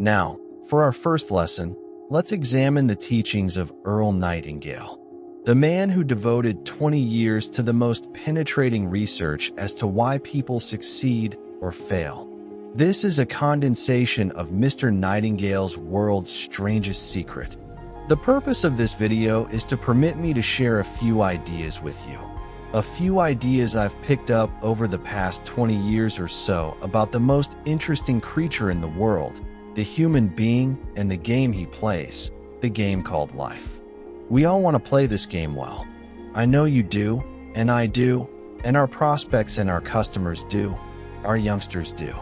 Now, for our first lesson, let's examine the teachings of Earl Nightingale, the man who devoted 20 years to the most penetrating research as to why people succeed or fail. This is a condensation of Mr. Nightingale's world's strangest secret. The purpose of this video is to permit me to share a few ideas with you. A few ideas I've picked up over the past 20 years or so about the most interesting creature in the world, the human being, and the game he plays, the game called life. We all want to play this game well. I know you do, and I do, and our prospects and our customers do, our youngsters do.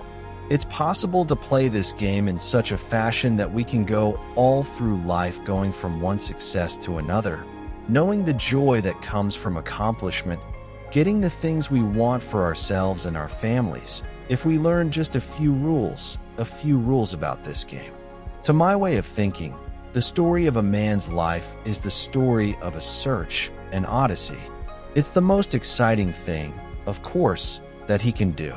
It's possible to play this game in such a fashion that we can go all through life going from one success to another, knowing the joy that comes from accomplishment, getting the things we want for ourselves and our families, if we learn just a few rules about this game. To my way of thinking, the story of a man's life is the story of a search, an odyssey. It's the most exciting thing, of course, that he can do.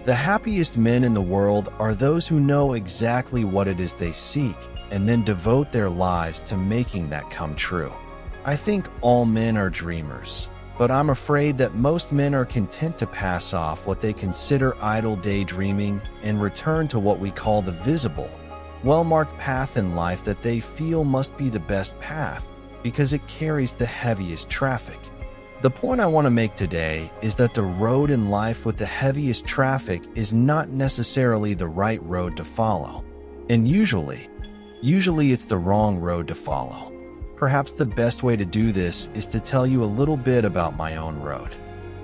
The happiest men in the world are those who know exactly what it is they seek and then devote their lives to making that come true. I think all men are dreamers, but I'm afraid that most men are content to pass off what they consider idle daydreaming and return to what we call the visible, well-marked path in life that they feel must be the best path because it carries the heaviest traffic. The point I want to make today is that the road in life with the heaviest traffic is not necessarily the right road to follow. And usually it's the wrong road to follow. Perhaps the best way to do this is to tell you a little bit about my own road.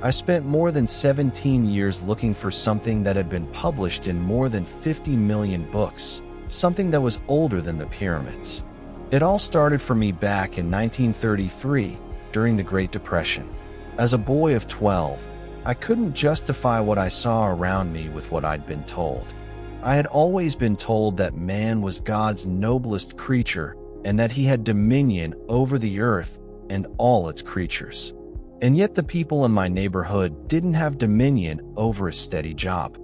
I spent more than 17 years looking for something that had been published in more than 50 million books, something that was older than the pyramids. It all started for me back in 1933, during the Great Depression. As a boy of 12, I couldn't justify what I saw around me with what I'd been told. I had always been told that man was God's noblest creature and that he had dominion over the earth and all its creatures. And yet the people in my neighborhood didn't have dominion over a steady job.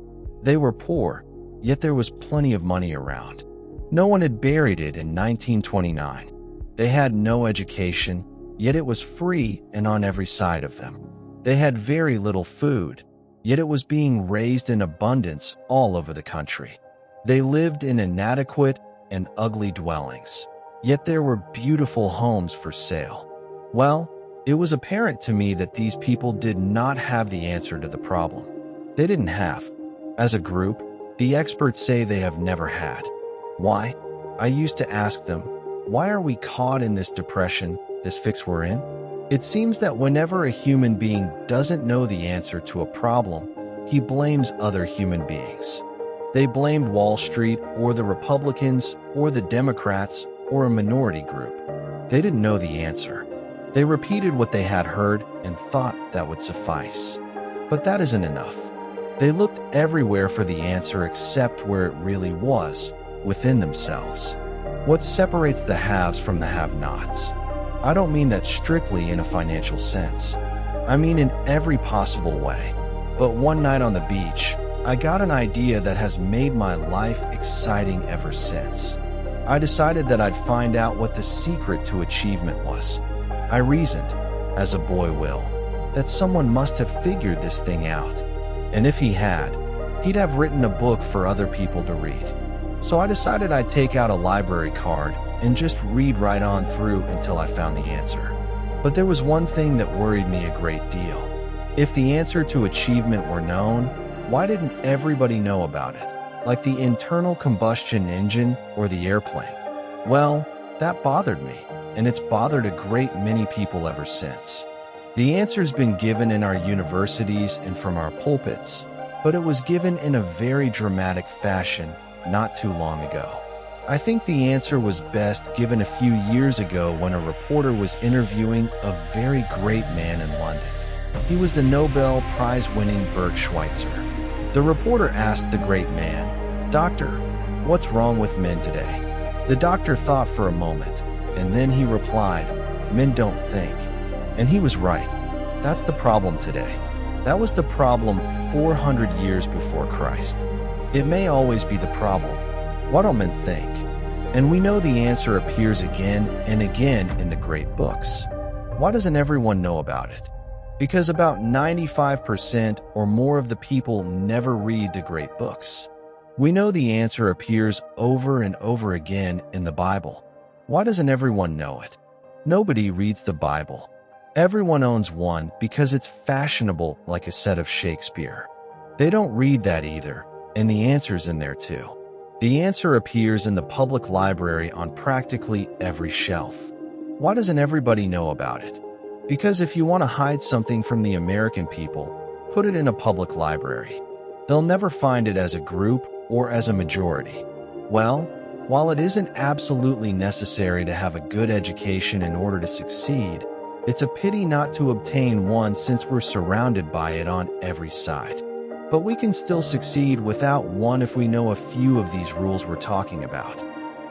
They were poor, yet there was plenty of money around. No one had buried it in 1929. They had no education, yet it was free and on every side of them. They had very little food, yet it was being raised in abundance all over the country. They lived in inadequate and ugly dwellings, yet there were beautiful homes for sale. Well, it was apparent to me that these people did not have the answer to the problem. They didn't have. As a group, the experts say they have never had. Why? I used to ask them, why are we caught in this depression, this fix we're in? It seems that whenever a human being doesn't know the answer to a problem, he blames other human beings. They blamed Wall Street or the Republicans or the Democrats or a minority group. They didn't know the answer. They repeated what they had heard and thought that would suffice. But that isn't enough. They looked everywhere for the answer except where it really was, within themselves. What separates the haves from the have-nots? I don't mean that strictly in a financial sense. I mean in every possible way. But one night on the beach, I got an idea that has made my life exciting ever since. I decided that I'd find out what the secret to achievement was. I reasoned, as a boy will, that someone must have figured this thing out. And if he had, he'd have written a book for other people to read. So I decided I'd take out a library card and just read right on through until I found the answer. But there was one thing that worried me a great deal. If the answer to achievement were known, why didn't everybody know about it? Like the internal combustion engine or the airplane? Well, that bothered me, and it's bothered a great many people ever since. The answer's been given in our universities and from our pulpits, but it was given in a very dramatic fashion not too long ago. I think the answer was best given a few years ago when a reporter was interviewing a very great man in London. He was the Nobel Prize-winning Bert Schweitzer. The reporter asked the great man, "Doctor, what's wrong with men today?" The doctor thought for a moment, and then he replied, "Men don't think." And he was right. That's the problem today. That was the problem 400 years before Christ. It may always be the problem, What do men think? And we know the answer appears again and again in the great books. Why doesn't everyone know about it? Because about 95% or more of the people never read the great books. We know the answer appears over and over again in the Bible. Why doesn't everyone know it? Nobody reads the Bible. Everyone owns one because it's fashionable, like a set of Shakespeare. They don't read that either, and the answer's in there too. The answer appears in the public library on practically every shelf. Why doesn't everybody know about it? Because if you want to hide something from the American people, put it in a public library. They'll never find it as a group or as a majority. Well, while it isn't absolutely necessary to have a good education in order to succeed, it's a pity not to obtain one since we're surrounded by it on every side. But we can still succeed without one if we know a few of these rules we're talking about.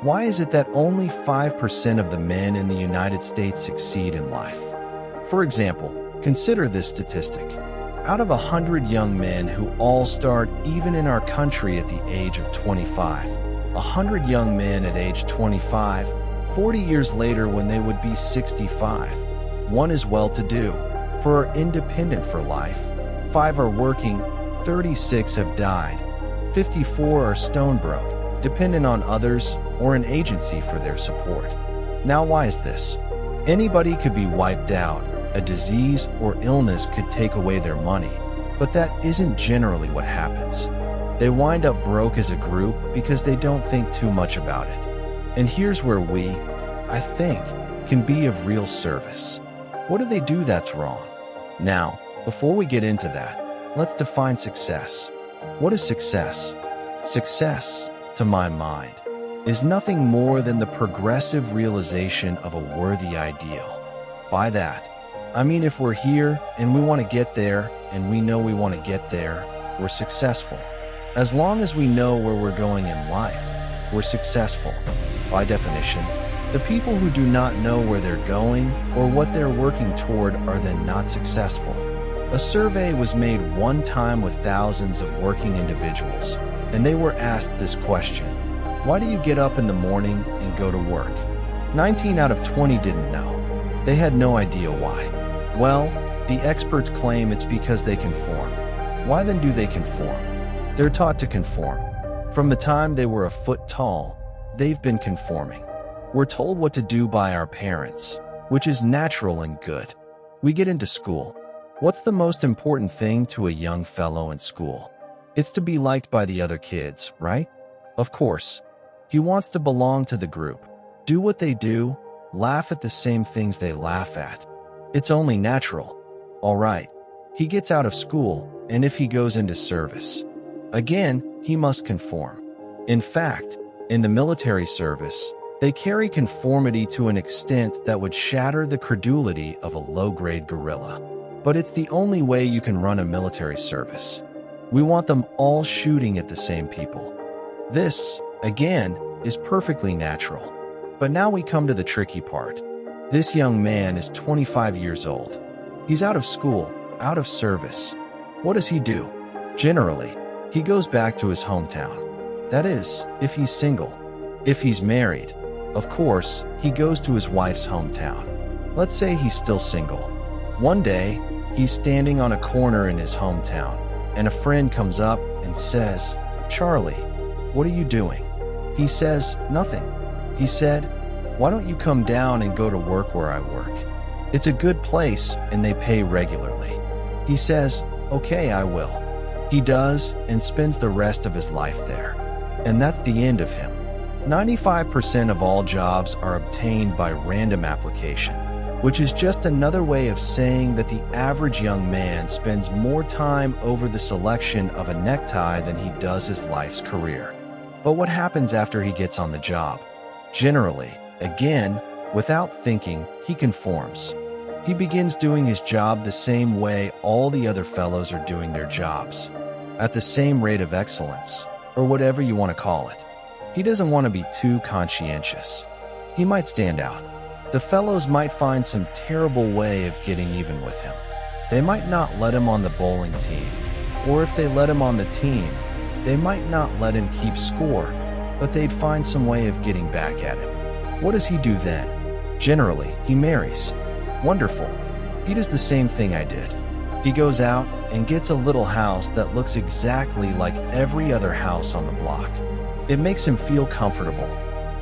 Why is it that only 5% of the men in the United States succeed in life? For example, consider this statistic. Out of 100 young men who all start even in our country at the age of 25, 100 young men at age 25, 40 years later when they would be 65, one is well-to-do, 4 are independent for life, 5 are working, 36 have died, 54 are stone-broke, dependent on others or an agency for their support. Now why is this? Anybody could be wiped out. A disease or illness could take away their money, but that isn't generally what happens. They wind up broke as a group because they don't think too much about it. And here's where we, I think, can be of real service. What do they do that's wrong? Now, before we get into that, let's define success. What is success? Success, to my mind, is nothing more than the progressive realization of a worthy ideal. By that, I mean if we're here and we want to get there and we know we want to get there, we're successful. As long as we know where we're going in life, we're successful. By definition, the people who do not know where they're going or what they're working toward are then not successful. A survey was made one time with thousands of working individuals, and they were asked this question: why do you get up in the morning and go to work? 19 out of 20 didn't know. They had no idea why. Well, the experts claim it's because they conform. Why then do they conform? They're taught to conform. From the time they were a foot tall, they've been conforming. We're told what to do by our parents, which is natural and good. We get into school. What's the most important thing to a young fellow in school? It's to be liked by the other kids, right? Of course. He wants to belong to the group, do what they do, laugh at the same things they laugh at. It's only natural. All right. He gets out of school, and if he goes into service, again, he must conform. In fact, in the military service, they carry conformity to an extent that would shatter the credulity of a low-grade gorilla. But it's the only way you can run a military service. We want them all shooting at the same people. This, again, is perfectly natural. But now we come to the tricky part. This young man is 25 years old. He's out of school, out of service. What does he do? Generally, he goes back to his hometown. That is, if he's single. If he's married, of course, he goes to his wife's hometown. Let's say he's still single. One day, he's standing on a corner in his hometown, and a friend comes up and says, "Charlie, what are you doing?" He says, "Nothing." He said, "Why don't you come down and go to work where I work? It's a good place and they pay regularly." He says, "Okay, I will." He does and spends the rest of his life there. And that's the end of him. 95% of all jobs are obtained by random application, which is just another way of saying that the average young man spends more time over the selection of a necktie than he does his life's career. But what happens after he gets on the job? Generally, again, without thinking, he conforms. He begins doing his job the same way all the other fellows are doing their jobs, at the same rate of excellence, or whatever you want to call it. He doesn't want to be too conscientious. He might stand out. The fellows might find some terrible way of getting even with him. They might not let him on the bowling team, or if they let him on the team, they might not let him keep score. but they'd find some way of getting back at him. What does he do then? Generally, he marries. Wonderful. He does the same thing I did. He goes out and gets a little house that looks exactly like every other house on the block. It makes him feel comfortable.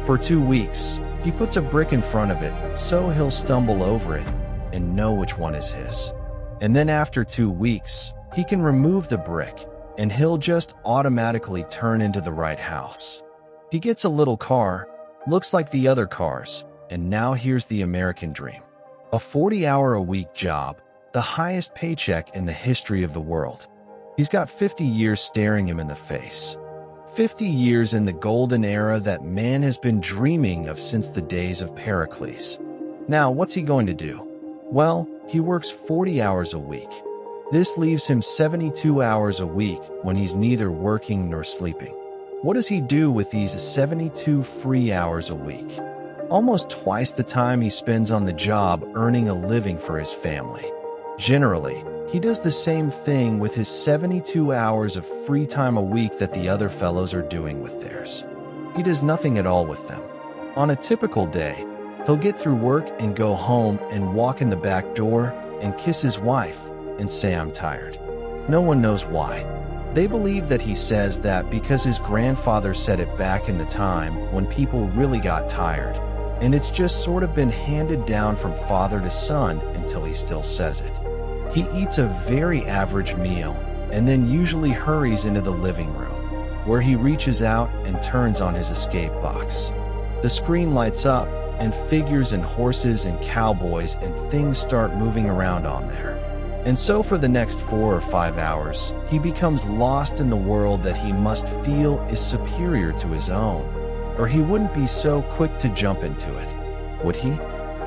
For 2 weeks, he puts a brick in front of it so he'll stumble over it and know which one is his. And then after 2 weeks, he can remove the brick and he'll just automatically turn into the right house. He gets a little car, looks like the other cars, and now here's the American dream. A 40-hour-a-week job, the highest paycheck in the history of the world. He's got 50 years staring him in the face. 50 years in the golden era that man has been dreaming of since the days of Pericles. Now, what's he going to do? Well, he works 40 hours a week. This leaves him 72 hours a week when he's neither working nor sleeping. What does he do with these 72 free hours a week? Almost twice the time he spends on the job earning a living for his family. Generally, he does the same thing with his 72 hours of free time a week that the other fellows are doing with theirs. He does nothing at all with them. On a typical day, he'll get through work and go home and walk in the back door and kiss his wife and say, "I'm tired." No one knows why. They believe that he says that because his grandfather said it back in the time when people really got tired, and it's just sort of been handed down from father to son until he still says it. He eats a very average meal and then usually hurries into the living room, where he reaches out and turns on his escape box. The screen lights up, and figures and horses and cowboys and things start moving around on there. And so for the next 4 or 5 hours, he becomes lost in the world that he must feel is superior to his own, or he wouldn't be so quick to jump into it, would he?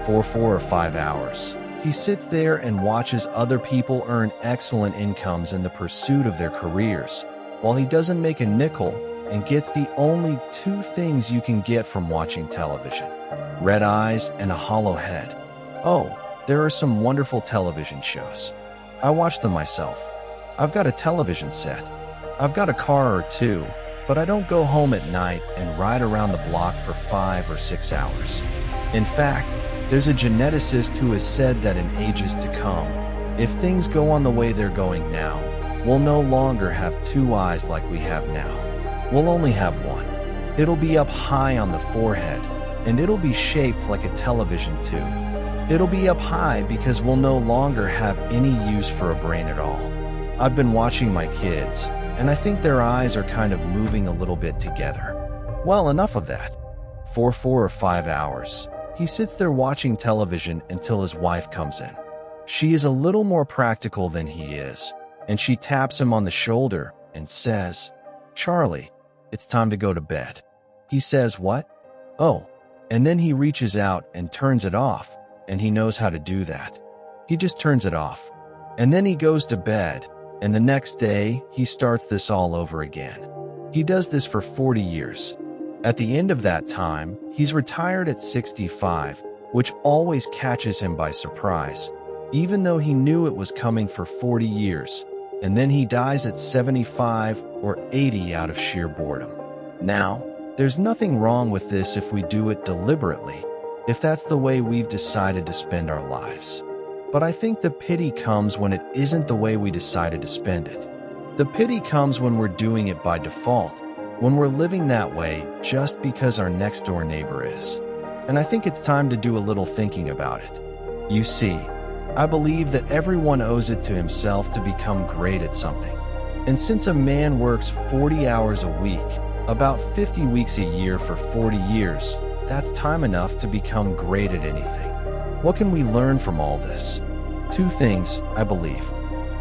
For 4 or 5 hours, he sits there and watches other people earn excellent incomes in the pursuit of their careers, while he doesn't make a nickel and gets the only 2 things you can get from watching television: red eyes and a hollow head. Oh, there are some wonderful television shows. I watch them myself. I've got a television set. I've got a car or 2, but I don't go home at night and ride around the block for 5 or 6 hours. In fact, there's a geneticist who has said that in ages to come, if things go on the way they're going now, we'll no longer have 2 eyes like we have now. We'll only have 1. It'll be up high on the forehead, and it'll be shaped like a television tube. It'll be up high because we'll no longer have any use for a brain at all. I've been watching my kids, and I think their eyes are kind of moving a little bit together. Well, enough of that. For 4 or 5 hours, he sits there watching television until his wife comes in. She is a little more practical than he is, and she taps him on the shoulder and says, "Charlie, it's time to go to bed." He says, "What?" "Oh," and then he reaches out and turns it off, and he knows how to do that. He just turns it off. And then he goes to bed, and the next day, he starts this all over again. He does this for 40 years. At the end of that time, he's retired at 65, which always catches him by surprise, even though he knew it was coming for 40 years, and then he dies at 75 or 80 out of sheer boredom. Now, there's nothing wrong with this if we do it deliberately, if that's the way we've decided to spend our lives. But I think the pity comes when it isn't the way we decided to spend it. The pity comes when we're doing it by default, when we're living that way just because our next-door neighbor is. And I think it's time to do a little thinking about it. You see, I believe that everyone owes it to himself to become great at something. And since a man works 40 hours a week, about 50 weeks a year for 40 years, that's time enough to become great at anything. What can we learn from all this? 2 things, I believe.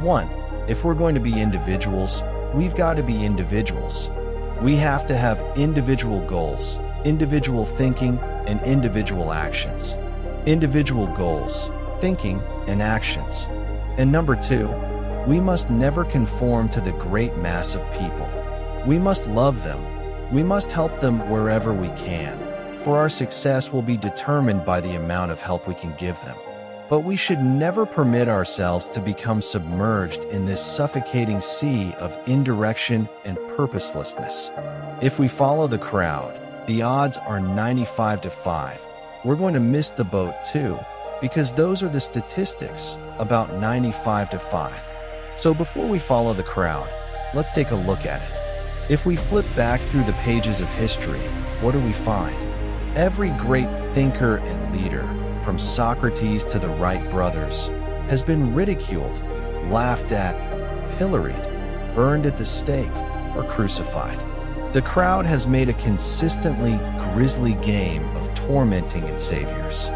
1, if we're going to be individuals, we've got to be individuals. We have to have individual goals, individual thinking, and individual actions. Individual goals, thinking, and actions. And number 2, we must never conform to the great mass of people. We must love them. We must help them wherever we can, for our success will be determined by the amount of help we can give them. But we should never permit ourselves to become submerged in this suffocating sea of indirection and purposelessness. If we follow the crowd, the odds are 95 to 5. We're going to miss the boat too, because those are the statistics, about 95 to 5. So before we follow the crowd, let's take a look at it. If we flip back through the pages of history, what do we find? Every great thinker and leader, from Socrates to the Wright brothers, has been ridiculed, laughed at, pilloried, burned at the stake, or crucified. The crowd has made a consistently grisly game of tormenting its saviors.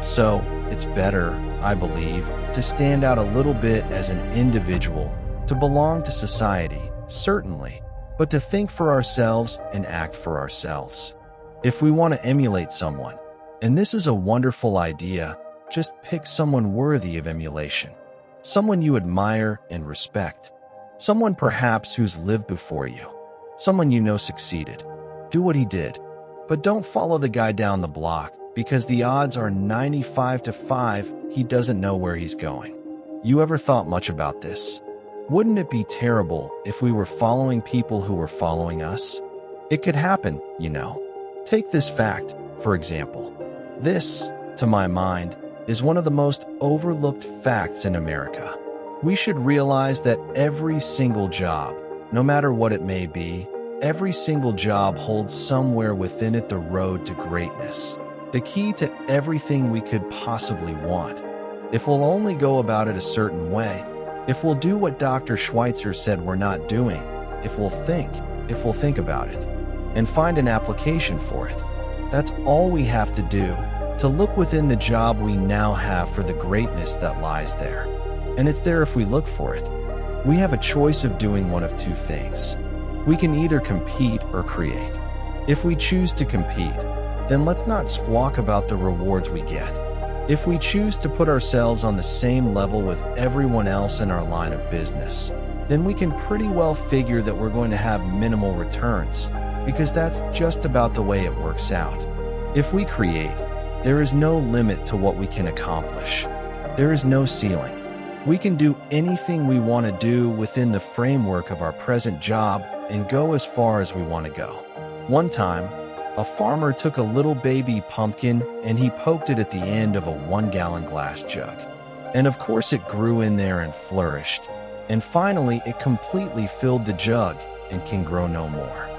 So, it's better, I believe, to stand out a little bit as an individual, to belong to society, certainly, but to think for ourselves and act for ourselves. If we want to emulate someone, and this is a wonderful idea, just pick someone worthy of emulation. Someone you admire and respect. Someone perhaps who's lived before you. Someone you know succeeded. Do what he did. But don't follow the guy down the block, because the odds are 95 to 5 he doesn't know where he's going. You ever thought much about this? Wouldn't it be terrible if we were following people who were following us? It could happen, you know. Take this fact, for example. This, to my mind, is one of the most overlooked facts in America. We should realize that every single job, no matter what it may be, every single job holds somewhere within it the road to greatness, the key to everything we could possibly want. If we'll only go about it a certain way, if we'll do what Dr. Schweitzer said we're not doing, if we'll think about it, and find an application for it. That's all we have to do, to look within the job we now have for the greatness that lies there. And it's there if we look for it. We have a choice of doing one of two things. We can either compete or create. If we choose to compete, then let's not squawk about the rewards we get. If we choose to put ourselves on the same level with everyone else in our line of business, then we can pretty well figure that we're going to have minimal returns, because that's just about the way it works out. If we create, there is no limit to what we can accomplish. There is no ceiling. We can do anything we want to do within the framework of our present job and go as far as we want to go. One time, a farmer took a little baby pumpkin and he poked it at the end of a 1-gallon glass jug. And of course it grew in there and flourished. And finally it completely filled the jug and can grow no more.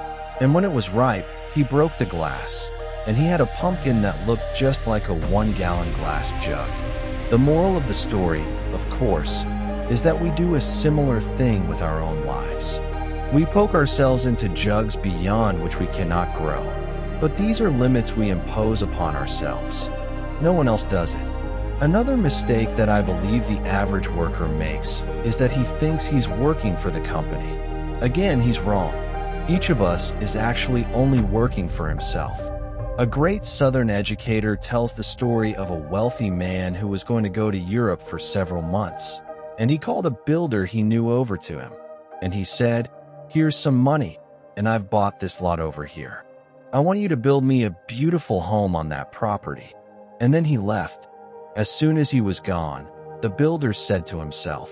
And when it was ripe, he broke the glass, and he had a pumpkin that looked just like a 1-gallon glass jug. The moral of the story, of course, is that we do a similar thing with our own lives. We poke ourselves into jugs beyond which we cannot grow. But these are limits we impose upon ourselves. No one else does it. Another mistake that I believe the average worker makes is that he thinks he's working for the company. Again, he's wrong. Each of us is actually only working for himself. A great Southern educator tells the story of a wealthy man who was going to go to Europe for several months, and he called a builder he knew over to him. And he said, "Here's some money, and I've bought this lot over here. I want you to build me a beautiful home on that property." And then he left. As soon as he was gone, the builder said to himself,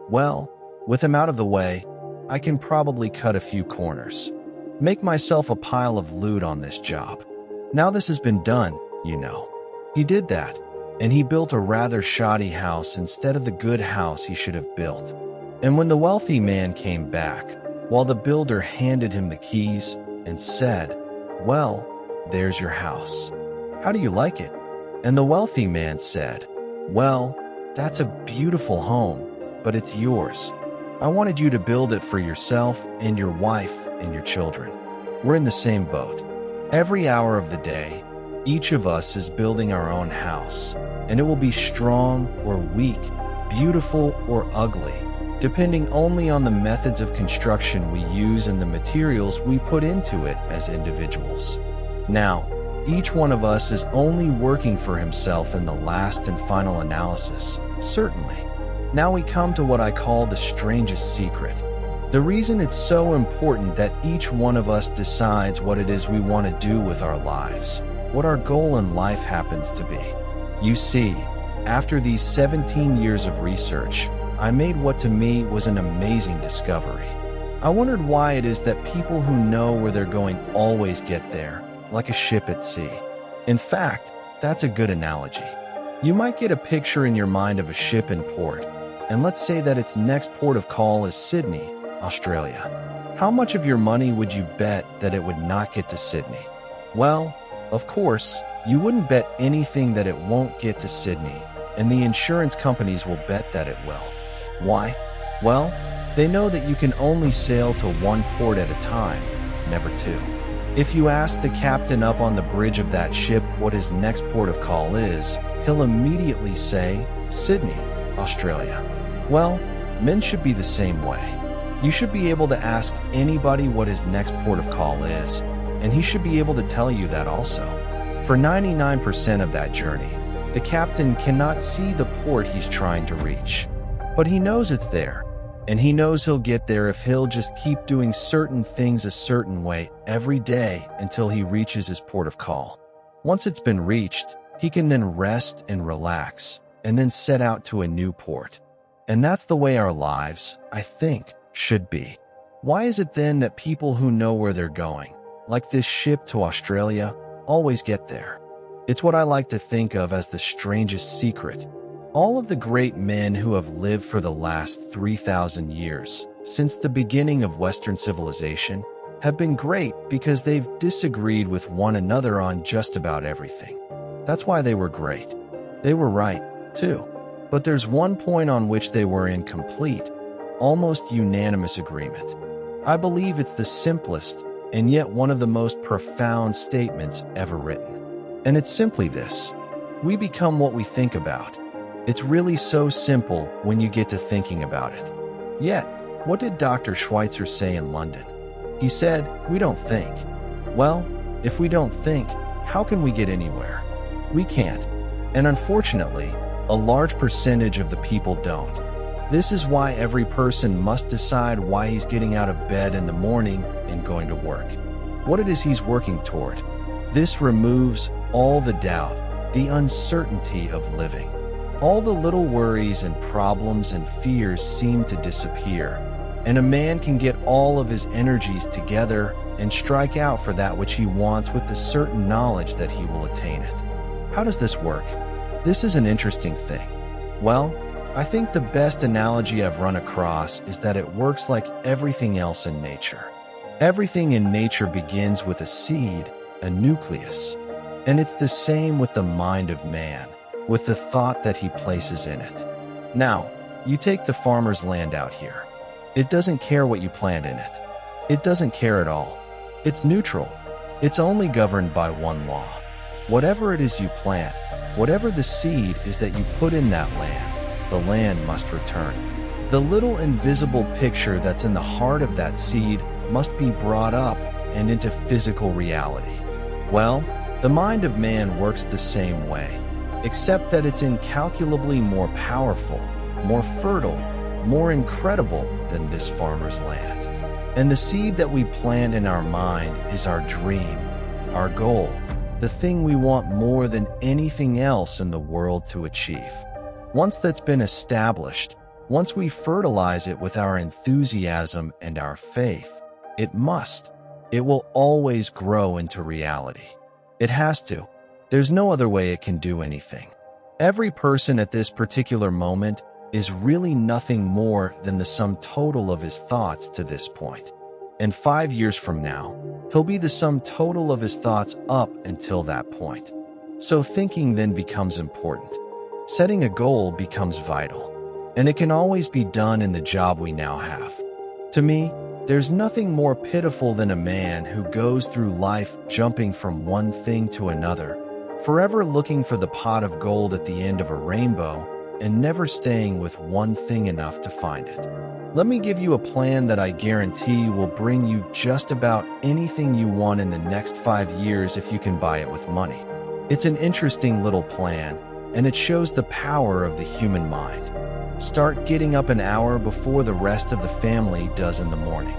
"Well, with him out of the way, I can probably cut a few corners. Make myself a pile of loot on this job. Now this has been done, you know." He did that, and he built a rather shoddy house instead of the good house he should have built. And when the wealthy man came back, while the builder handed him the keys and said, "Well, there's your house. How do you like it?" And the wealthy man said, "Well, that's a beautiful home, but it's yours. I wanted you to build it for yourself and your wife and your children." We're in the same boat. Every hour of the day, each of us is building our own house, and it will be strong or weak, beautiful or ugly, depending only on the methods of construction we use and the materials we put into it as individuals. Now, each one of us is only working for himself in the last and final analysis, certainly. Now we come to what I call the strangest secret. The reason it's so important that each one of us decides what it is we want to do with our lives, what our goal in life happens to be. You see, after these 17 years of research, I made what to me was an amazing discovery. I wondered why it is that people who know where they're going always get there, like a ship at sea. In fact, that's a good analogy. You might get a picture in your mind of a ship in port, and let's say that its next port of call is Sydney, Australia. How much of your money would you bet that it would not get to Sydney? Well, of course, you wouldn't bet anything that it won't get to Sydney, and the insurance companies will bet that it will. Why? Well, they know that you can only sail to one port at a time, never two. If you ask the captain up on the bridge of that ship what his next port of call is, he'll immediately say, Sydney, Australia. Well, men should be the same way. You should be able to ask anybody what his next port of call is, and he should be able to tell you that also. For 99% of that journey, the captain cannot see the port he's trying to reach. But he knows it's there, and he knows he'll get there if he'll just keep doing certain things a certain way every day until he reaches his port of call. Once it's been reached, he can then rest and relax, and then set out to a new port. And that's the way our lives, I think, should be. Why is it then that people who know where they're going, like this ship to Australia, always get there? It's what I like to think of as the strangest secret. All of the great men who have lived for the last 3,000 years, since the beginning of Western civilization, have been great because they've disagreed with one another on just about everything. That's why they were great. They were right, too. But there's one point on which they were in complete, almost unanimous agreement. I believe it's the simplest and yet one of the most profound statements ever written. And it's simply this: we become what we think about. It's really so simple when you get to thinking about it. Yet, what did Dr. Schweitzer say in London? He said, we don't think. Well, if we don't think, how can we get anywhere? We can't. And unfortunately, a large percentage of the people don't. This is why every person must decide why he's getting out of bed in the morning and going to work, what it is he's working toward. This removes all the doubt, the uncertainty of living. All the little worries and problems and fears seem to disappear, and a man can get all of his energies together and strike out for that which he wants with the certain knowledge that he will attain it. How does this work? This is an interesting thing. Well, I think the best analogy I've run across is that it works like everything else in nature. Everything in nature begins with a seed, a nucleus, and it's the same with the mind of man, with the thought that he places in it. Now, you take the farmer's land out here. It doesn't care what you plant in it. It doesn't care at all. It's neutral. It's only governed by one law. Whatever it is you plant, whatever the seed is that you put in that land, the land must return. The little invisible picture that's in the heart of that seed must be brought up and into physical reality. Well, the mind of man works the same way, except that it's incalculably more powerful, more fertile, more incredible than this farmer's land. And the seed that we plant in our mind is our dream, our goal, the thing we want more than anything else in the world to achieve. Once that's been established, once we fertilize it with our enthusiasm and our faith, it will always grow into reality. It has to. There's no other way it can do anything. Every person at this particular moment is really nothing more than the sum total of his thoughts to this point. And 5 years from now, he'll be the sum total of his thoughts up until that point. So thinking then becomes important. Setting a goal becomes vital. And it can always be done in the job we now have. To me, there's nothing more pitiful than a man who goes through life jumping from one thing to another, forever looking for the pot of gold at the end of a rainbow, and never staying with one thing enough to find it. Let me give you a plan that I guarantee will bring you just about anything you want in the next 5 years if you can buy it with money. It's an interesting little plan, and it shows the power of the human mind. Start getting up an hour before the rest of the family does in the morning.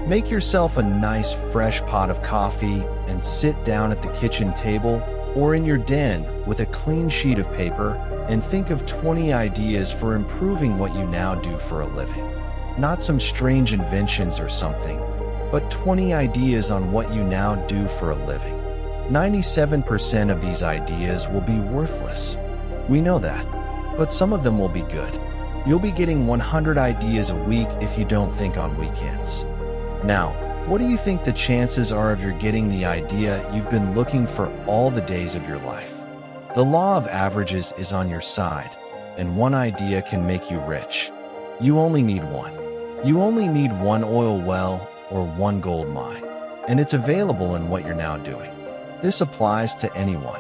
Make yourself a nice fresh pot of coffee and sit down at the kitchen table or in your den with a clean sheet of paper and think of 20 ideas for improving what you now do for a living. not some strange inventions or something, but 20 ideas on what you now do for a living. 97% of these ideas will be worthless. We know that, but some of them will be good. You'll be getting 100 ideas a week if you don't think on weekends. Now, what do you think the chances are of you getting the idea you've been looking for all the days of your life? The law of averages is on your side, and one idea can make you rich. You only need one. You only need one oil well or one gold mine, and it's available in what you're now doing. This applies to anyone.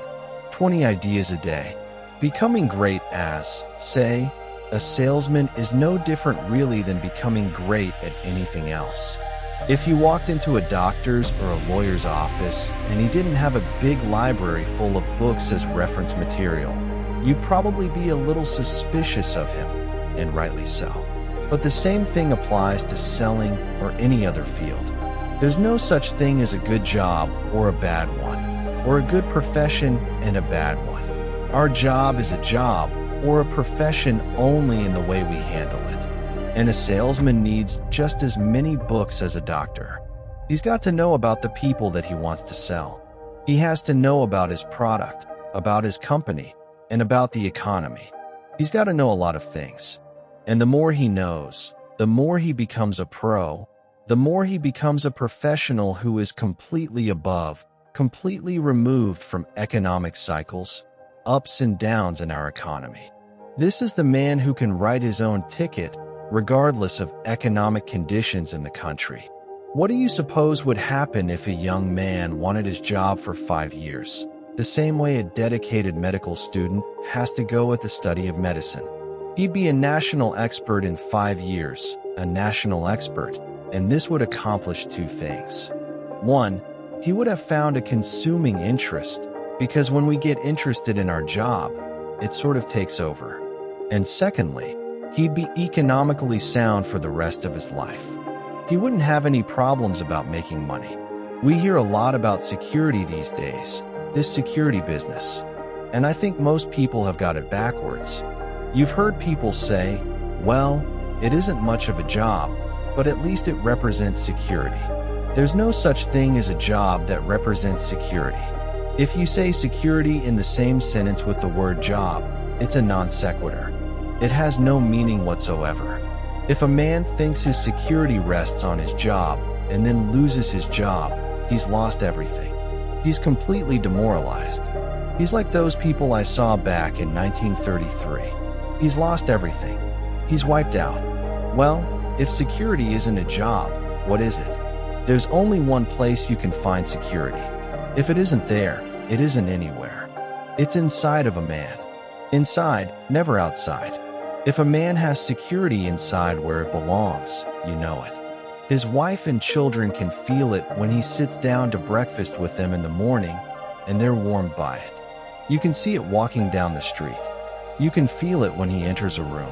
20 ideas a day. Becoming great as, say, a salesman is no different really than becoming great at anything else. If you walked into a doctor's or a lawyer's office and he didn't have a big library full of books as reference material, you'd probably be a little suspicious of him, and rightly so. But the same thing applies to selling or any other field. There's no such thing as a good job or a bad one, or a good profession and a bad one. Our job is a job or a profession only in the way we handle it. And a salesman needs just as many books as a doctor. He's got to know about the people that he wants to sell. He has to know about his product, about his company, and about the economy. He's got to know a lot of things. And the more he knows, the more he becomes a pro, the more he becomes a professional who is completely above, completely removed from economic cycles, ups and downs in our economy. This is the man who can write his own ticket regardless of economic conditions in the country. What do you suppose would happen if a young man wanted his job for 5 years? The same way a dedicated medical student has to go at the study of medicine. He'd be a national expert in 5 years, a national expert, and this would accomplish 2 things. 1, he would have found a consuming interest, because when we get interested in our job, it sort of takes over. And secondly, he'd be economically sound for the rest of his life. He wouldn't have any problems about making money. We hear a lot about security these days, this security business, and I think most people have got it backwards. You've heard people say, well, it isn't much of a job, but at least it represents security. There's no such thing as a job that represents security. If you say security in the same sentence with the word job, it's a non sequitur. It has no meaning whatsoever. If a man thinks his security rests on his job and then loses his job, he's lost everything. He's completely demoralized. He's like those people I saw back in 1933. He's lost everything. He's wiped out. Well, if security isn't a job, what is it? There's only one place you can find security. If it isn't there, it isn't anywhere. It's inside of a man. Inside, never outside. If a man has security inside where it belongs, you know it. His wife and children can feel it when he sits down to breakfast with them in the morning, and they're warmed by it. You can see it walking down the street. You can feel it when he enters a room.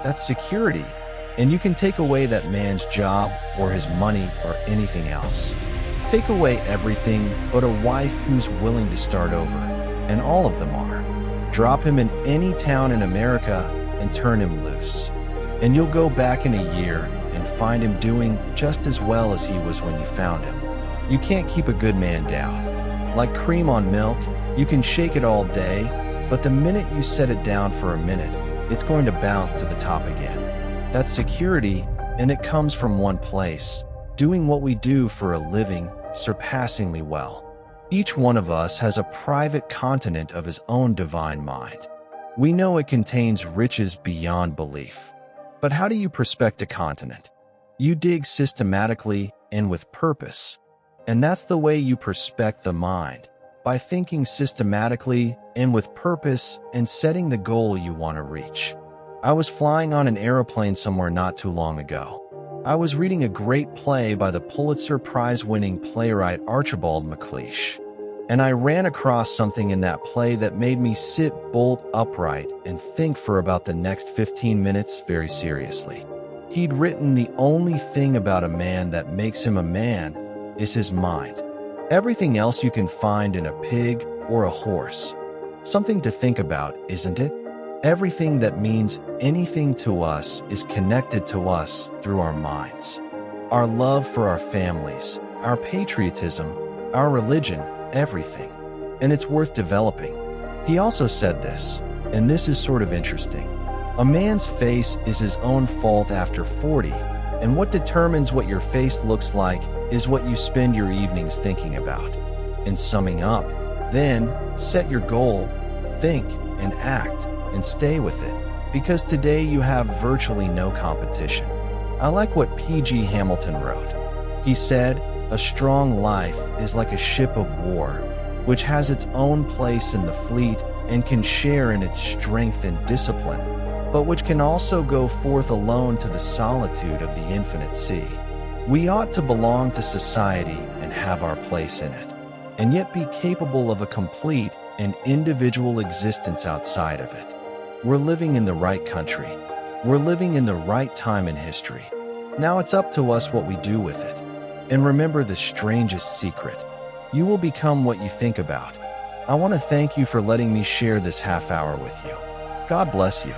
That's security, and you can take away that man's job or his money or anything else. Take away everything but a wife who's willing to start over, and all of them are. Drop him in any town in America and turn him loose. And you'll go back in a year and find him doing just as well as he was when you found him. You can't keep a good man down. Like cream on milk, you can shake it all day, but the minute you set it down for a minute, it's going to bounce to the top again. That's security, and it comes from one place, doing what we do for a living surpassingly well. Each one of us has a private continent of his own divine mind. We know it contains riches beyond belief. But how do you prospect a continent? You dig systematically and with purpose. And that's the way you prospect the mind, by thinking systematically and with purpose and setting the goal you want to reach. I was flying on an airplane somewhere not too long ago. I was reading a great play by the Pulitzer Prize-winning playwright Archibald MacLeish, and I ran across something in that play that made me sit bolt upright and think for about the next 15 minutes very seriously. He'd written the only thing about a man that makes him a man is his mind. Everything else you can find in a pig or a horse. Something to think about, isn't it? Everything that means anything to us is connected to us through our minds. Our love for our families, our patriotism, our religion, everything. And it's worth developing. He also said this, and this is sort of interesting. A man's face is his own fault after 40, and what determines what your face looks like is what you spend your evenings thinking about. In summing up, then, set your goal, think, and act, and stay with it, because today you have virtually no competition. I like what P.G. Hamilton wrote. He said, "A strong life is like a ship of war, which has its own place in the fleet and can share in its strength and discipline, but which can also go forth alone to the solitude of the infinite sea. We ought to belong to society and have our place in it, and yet be capable of a complete and individual existence outside of it. We're living in the right country. We're living in the right time in history. Now it's up to us what we do with it. And remember the strangest secret. You will become what you think about." I want to thank you for letting me share this half hour with you. God bless you.